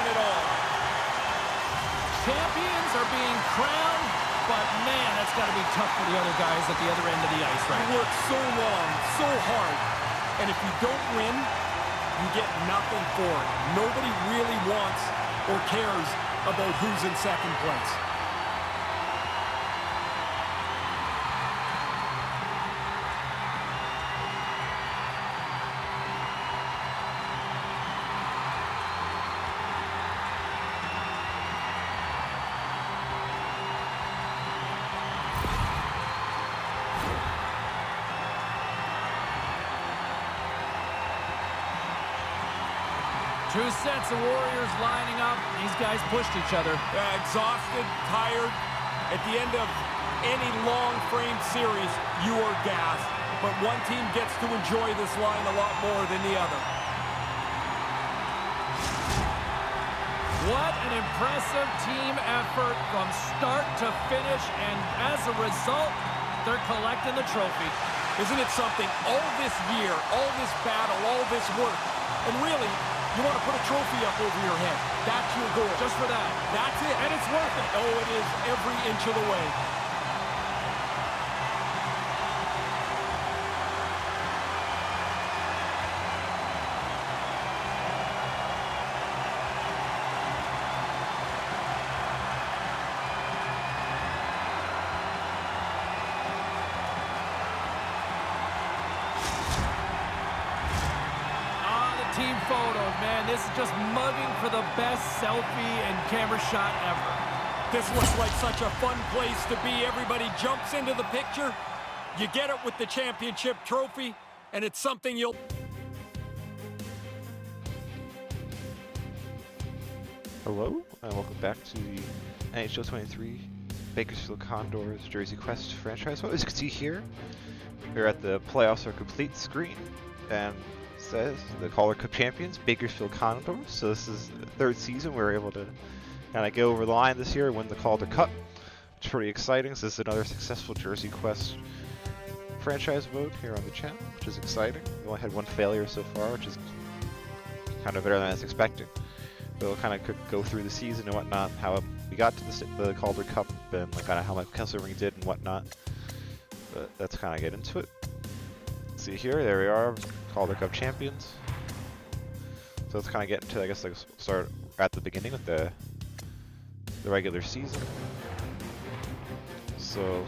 it all. Champions are being crowned, but man, that's got to be tough for the other guys at the other end of the ice right now. You work so long, so hard, and if you don't win, you get nothing for it. Nobody really wants or cares about who's in second place. Two sets of Warriors lining up. These guys pushed each other. Exhausted, tired. At the end of any long frame series, you are gassed. But one team gets to enjoy this line a lot more than the other. What an impressive team effort from start to finish. And as a result, they're collecting the trophy. Isn't it something? All this year, all this battle, all this work. And really, you want to put a trophy up over your head. That's your goal. Just for that. That's it. And it's worth it. Oh, it is every inch of the way. Team photo, man, this is just mugging for the best selfie and camera shot ever. This looks like such a fun place to be. Everybody jumps into the picture. You get it with the championship trophy, and it's something you'll... Hello, and welcome back to the NHL 23 Bakersfield Condors Jersey Quest franchise. Well, as you can see here, we're at the playoffs are complete screen, and says the Calder Cup champions, Bakersfield Condors. So this is the third season we were able to kind of get over the line this year and win the Calder Cup. It's pretty exciting. So this is another successful Jersey Quest franchise mode here on the channel, which is exciting. We only had one failure so far, which is kind of better than I was expecting. But we'll kind of go through the season and whatnot, how we got to the Calder Cup and like kind of how Michael Kesselring did and whatnot. But let's kind of get into it. See here, there we are, Calder Cup champions. So let's kind of get into, I guess, like start at the beginning with the regular season. So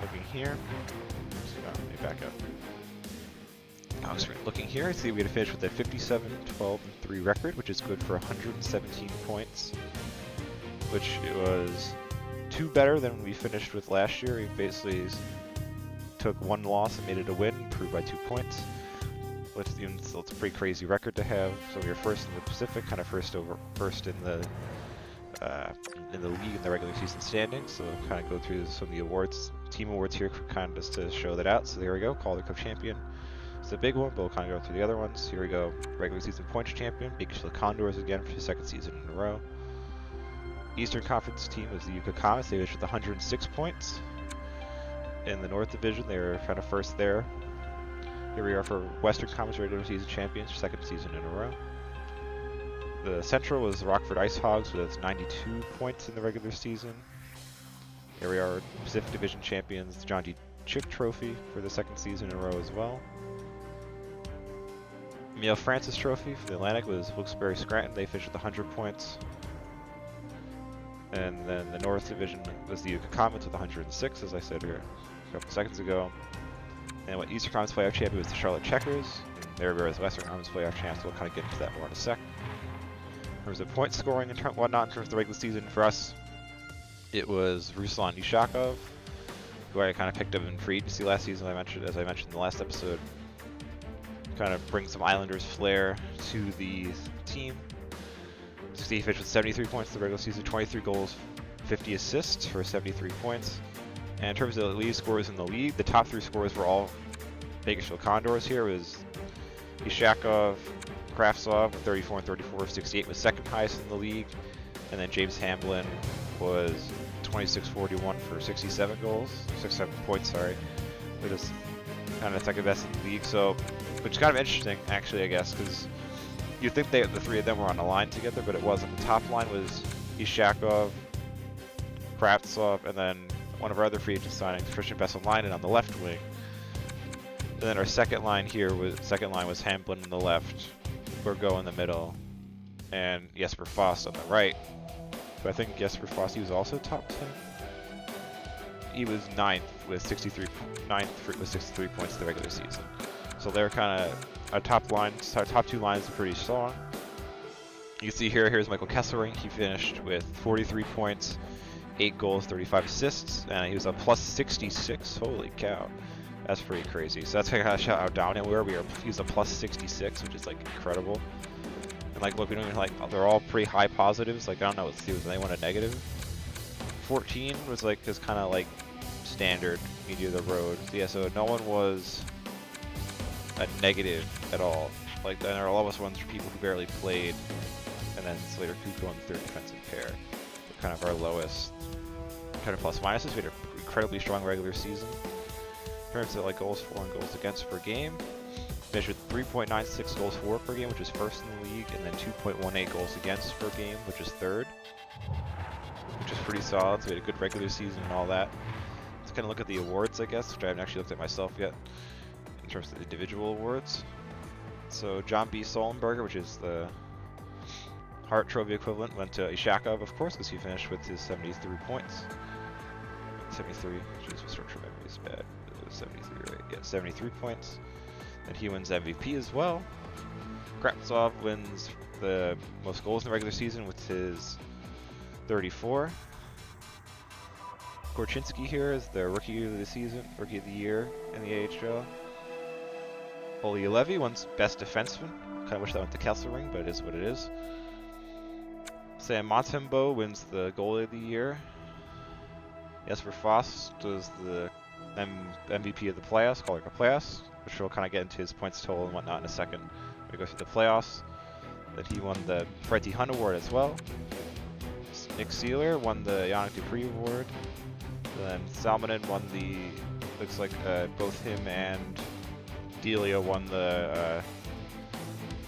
looking here, let me back up. Looking here, I see we had to finish with a 57-12-3 record, which is good for 117 points, which was 2 better than we finished with last year. We basically took 1 loss and made it a win, improved by 2 points. Which it's a pretty crazy record to have. So we were first in the Pacific, kind of first in the league in the regular season standings. So kind of go through some of the awards, team awards here, kind of just to show that out. So there we go, Calder Cup champion. It's a big one, but we'll kind of go through the other ones. Here we go, regular season points champion, Bakersfield Condors again for the 2nd season in a row. Eastern Conference team was the Yucca Comets. They finished with 106 points. In the North Division, they were kind of first there. Here we are for Western Conference regular season champions, 2nd season in a row. The Central was the Rockford Ice Hogs with 92 points in the regular season. Here we are, Pacific Division champions, the John D. Chick Trophy for the 2nd season in a row as well. Emile Francis Trophy for the Atlantic was Wilkes-Barre Scranton. They finished with 100 points. And then the North Division was the Yucca Comets with 106, as I said here a couple seconds ago. And what Eastern Conference playoff champion was the Charlotte Checkers. And there we are as Western Conference playoff champs. We'll kind of get into that more in a sec. In terms of point scoring and whatnot in terms of the regular season for us, it was Ruslan Ushakov, who I kind of picked up in free agency last season, as I mentioned in the last episode. Kind of bring some Islanders flair to the team. Steve Fish with 73 points in the regular season, 23 goals, 50 assists for 73 points. And in terms of the lead scorers in the league, the top 3 scorers were all Bakersfield Condors here. It was Ishakov, Kraftsov with 34 and 34, 68 was 2nd highest in the league. And then James Hamblin was 26-41 for 67 goals, 67 points, sorry. Which is kind of 2nd best in the league, so, which is kind of interesting, actually, I guess, because you'd think the three of them were on a line together, but it wasn't. The top line was Ishakov, Kravtsov, and then one of our other free agent signings, Christian Vesalainen on the left wing. And then our second line was Hamblin on the left, Bourgault in the middle, and Jesper Foss on the right. But I think Jesper Foss, he was also top 10. He was ninth with 63 points in the regular season. So they're kind of our top two lines are pretty strong. You can see here's Michael Kesselring. He finished with 43 points, 8 goals, 35 assists, and he was a plus 66. Holy cow. That's pretty crazy. So that's kind of how dominant we were. He was a plus 66, which is like incredible. And like, look, we don't even like, they're all pretty high positives. Like, I don't know, let's see, was anyone a negative? 14 was like this kind of like standard media of the road. Yeah, so no one was a negative at all. Like, then there are all of us ones for people who barely played, and then Slater Kuko on the third defensive pair. Were kind of our lowest kind of plus minuses. We had an incredibly strong regular season. In terms of like goals for and goals against per game, measured 3.96 goals for per game, which is first in the league, and then 2.18 goals against per game, which is third, which is pretty solid. So we had a good regular season and all that. Let's kind of look at the awards, I guess, which I haven't actually looked at myself yet, in terms of the individual awards. So John B. Sullenberger, which is the Hart Trophy equivalent, went to Ishakov, of course, because he finished with his 73 points. 73, jeez, my structure memory is bad. It was 73, right? Yeah, 73 points. And he wins MVP as well. Kravtsov wins the most goals in the regular season with his 34. Korchinski here is the rookie of the season, rookie of the year in the AHL. Olli Levy wins best defenseman. Kind of wish that went to Kesselring, but it is what it is. Sam Montembeault wins the goalie of the year. Jesper Foss does the MVP of the playoffs, Calder Cup playoffs, which we'll kind of get into his points total and whatnot in a second when we go through the playoffs. Then he won the Freddie Hunt Award as well. Nick Seeler won the Yannick Dupree Award. Then Salmonen won the, looks like both him and Delia won the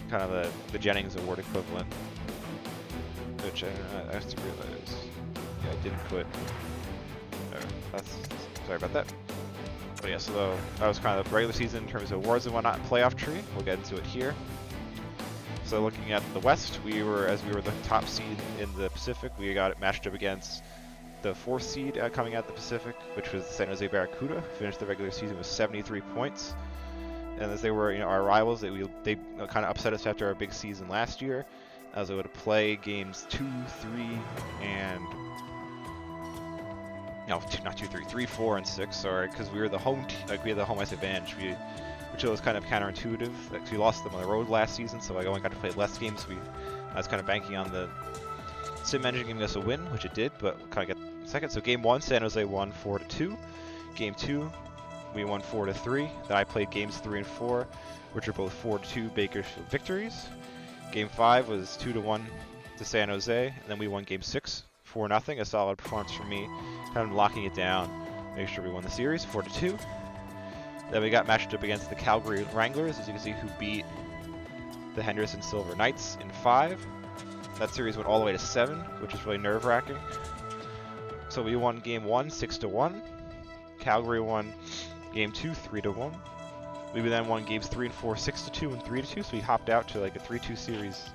kind of the Jennings Award equivalent, which I have to realize, yeah, I didn't put. Sorry about that. But yeah, so that was kind of the regular season in terms of awards and whatnot. Playoff tree, we'll get into it here. So looking at the West, as we were the top seed in the Pacific, we got it matched up against the 4th seed coming out of the Pacific, which was the San Jose Barracuda, who finished the regular season with 73 points. And as they were, our rivals, they kind of upset us after our big season last year, as they would play games 2, 3, and no, not 2, 3, 3, 4, and 6. Sorry, because we were the home, we had the home ice advantage, which was kind of counterintuitive. Like, we lost them on the road last season, so I only got to play less games. I was kind of banking on the sim engine giving us a win, which it did, but we'll kind of get second. So game 1, San Jose won 4-2. Game 2, we won 4-3. Then I played games 3 and 4, which are both 4-2 Bakersfield victories. Game 5 was 2-1 to San Jose, and then we won game 6, 4-0. A solid performance for me, kind of locking it down, make sure we won the series 4-2. Then we got matched up against the Calgary Wranglers, as you can see, who beat the Henderson Silver Knights in 5. That series went all the way to 7, which is really nerve-wracking. So we won game 1, 6-1. Calgary won game 2, 3-1. We then won games 3 and 4, 6-2 and 3-2. So we hopped out to like a 3-2 series.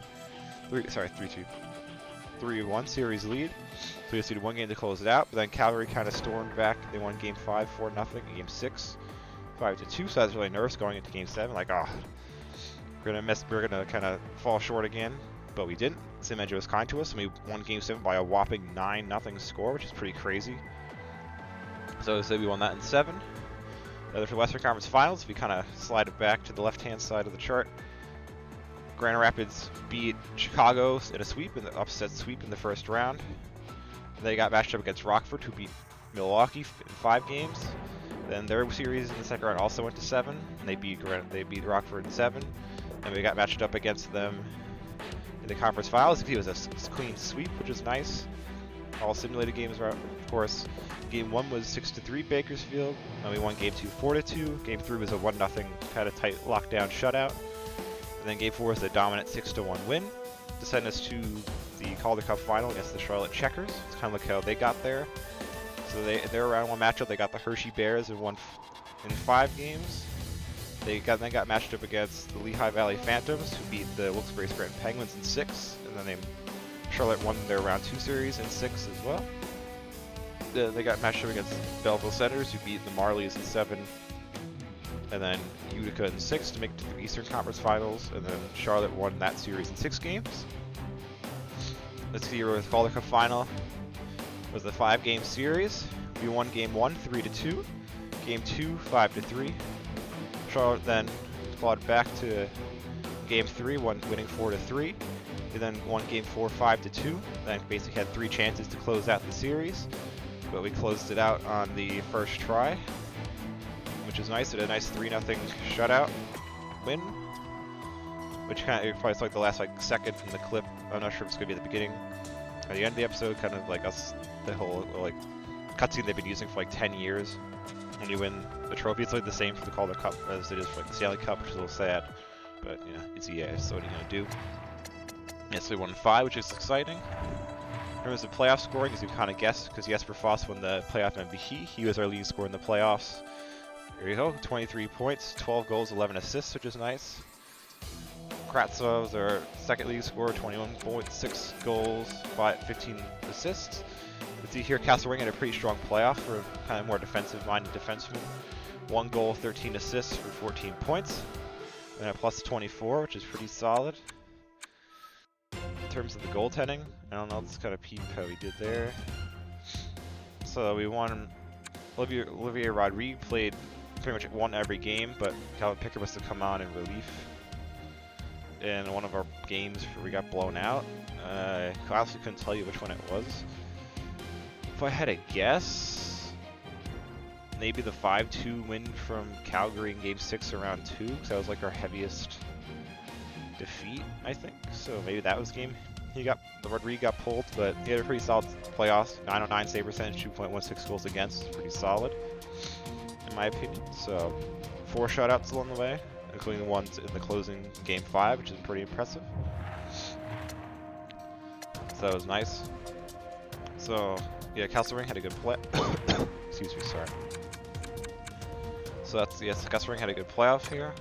3-1 series lead. So we just needed one game to close it out. But then Calgary kind of stormed back. They won game 5, 4-0. Game 6, 5-2. So I was really nervous going into game 7. Like, oh, we're gonna kind of fall short again. But we didn't. Sim Engine was kind to us, and we won game 7 by a whopping 9-0 score, which is pretty crazy. So we won that in 7. For the Western Conference Finals, we kind of slide it back to the left-hand side of the chart. Grand Rapids beat Chicago in a sweep, in the upset sweep in the first round. They got matched up against Rockford, who beat Milwaukee in 5 games. Then their series in the second round also went to 7, and they beat Rockford in 7. And we got matched up against them in the conference finals. It was a clean sweep, which is nice. All simulated games, of course. Game 1 was 6-3 Bakersfield, and we won game 2 4-2. Game 3 was a 1-0 kind of tight lockdown shutout. And then Game 4 was a dominant 6-1 win to send us to the Calder Cup final against the Charlotte Checkers. It's kind of like how they got there. So their round 1 matchup, they got the Hershey Bears and won in 5 games. They then got matched up against the Lehigh Valley Phantoms, who beat the Wilkes-Barre Scranton Penguins in 6, and then Charlotte won their round 2 series in 6 as well. They got matched up against Belleville Senators, who beat the Marlies in 7, and then Utica in 6 to make it to the Eastern Conference Finals, and then Charlotte won that series in 6 games. This year with Calder Cup final was a 5-game series. We won Game 1 3-2, Game 2 5-3. Charlotte then clawed back to Game 3, winning 4-3. We then won Game 4 5-2. Then basically had 3 chances to close out the series, but we closed it out on the first try, which is nice. It had a nice 3-0 shutout win, which kind of probably like the last second from the clip. I'm not sure if it's gonna be at the beginning or the end of the episode. Kind of like us, the whole cutscene they've been using for 10 years. When you win the trophy, it's the same for the Calder Cup as it is for the Stanley Cup, which is a little sad, but it's EA, so what are you gonna do? Yeah, so we won 5, which is exciting. In terms of playoff scoring, as you kind of guessed, because Jesper Foss won the playoff MVP, he was our leading scorer in the playoffs. There you go, 23 points, 12 goals, 11 assists, which is nice. Kravtsov was our second leading scorer, 21 points, 6 goals, 15 assists. You see here, Kesselring had a pretty strong playoff for kind of more defensive-minded defenseman. 1 goal, 13 assists for 14 points, and a plus 24, which is pretty solid. In terms of the goaltending, I don't know, let's kind of peep how we did there. So we won. Olivier Rodrigue played pretty much won every game, but Calvin Pickard was to come on in relief in one of our games where we got blown out. I honestly couldn't tell you which one it was. If I had to guess, maybe the 5-2 win from Calgary in Game 6 of Round 2, because that was our heaviest defeat, I think. So maybe that was the game the Rodrigue got pulled, but he had a pretty solid playoffs. 909 save percentage, 2.16 goals against, pretty solid, in my opinion. So 4 shutouts along the way, including the ones in the closing Game 5, which is pretty impressive. So that was nice. So yeah, Kesselring had a good play. Excuse me, sorry. So Kesselring had a good playoff here.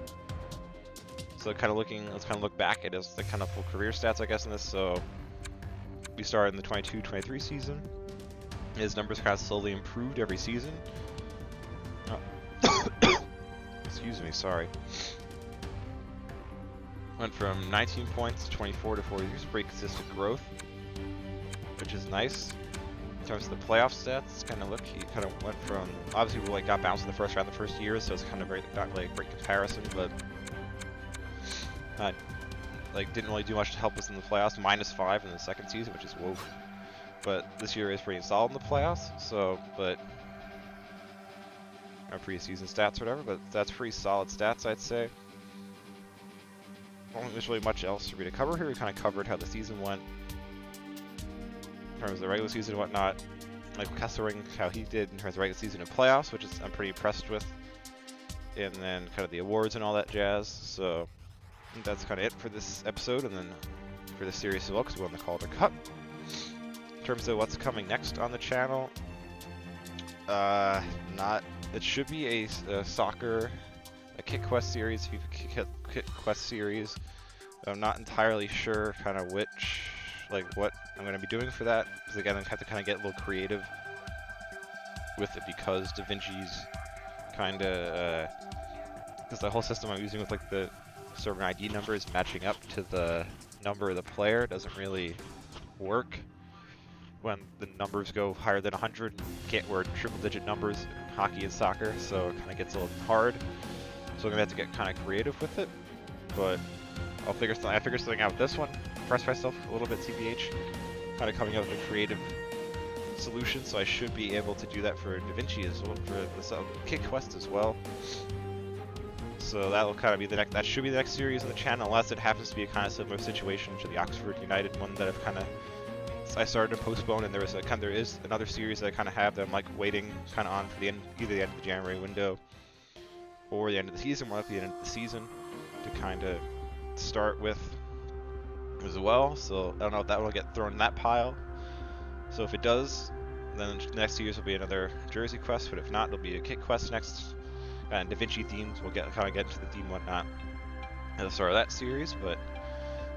So let's kind of look back at his kind of full career stats, I guess, in this. So we started in the 22-23 season. His numbers kind of slowly improved every season. Excuse me, sorry. Went from 19 points to 24 to 4 years, pretty consistent growth, which is nice. In terms of the playoff stats, he kind of went from, obviously we got bounced in the first round the first year, so it's kind of not really a great comparison, but didn't really do much to help us in the playoffs. -5 in the second season, which is whoa. But this year is pretty solid in the playoffs. So, but our preseason stats or whatever, but that's pretty solid stats, I'd say. I don't think there's really much else for me to cover here. We kind of covered how the season went in terms of the regular season and whatnot. Michael Kesselring, how he did in terms of regular season and playoffs, which is I'm pretty impressed with. And then kind of the awards and all that jazz. So I think that's kind of it for this episode, and then for this series as well, because we won the Calder Cup. In terms of what's coming next on the channel, it should be a soccer, a Kit Quest series, FIFA Kit Quest series. I'm not entirely sure kind of what I'm going to be doing for that, because again, I have to kind of get a little creative with it, because DaVinci's kind of, because the whole system I'm using with the server ID numbers matching up to the number of the player doesn't really work when the numbers go higher than 100. Can't word triple-digit numbers in hockey and soccer, so it kind of gets a little hard. So I'm gonna have to get kind of creative with it, but I figure something out with this one. Press myself a little bit, TBH, kind of coming up with a creative solution. So I should be able to do that for DaVinci as well, for the Kit Quest as well. So that'll kind of be that should be the next series on the channel, unless it happens to be a kind of similar situation to the Oxford United one that I started to postpone, and there is another series that I kind of have that I'm waiting kind of on for either the end of the January window or the end of the season, more likely the end of the season, to kind of to start with as well. So I don't know if that will get thrown in that pile. So if it does, then next year's will be another jersey quest. But if not, it'll be a kit quest next. And Da Vinci themes, we'll kind of get into the theme and whatnot at the start of that series. But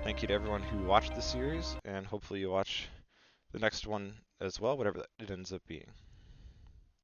thank you to everyone who watched the series, and hopefully you watch the next one as well, whatever it ends up being.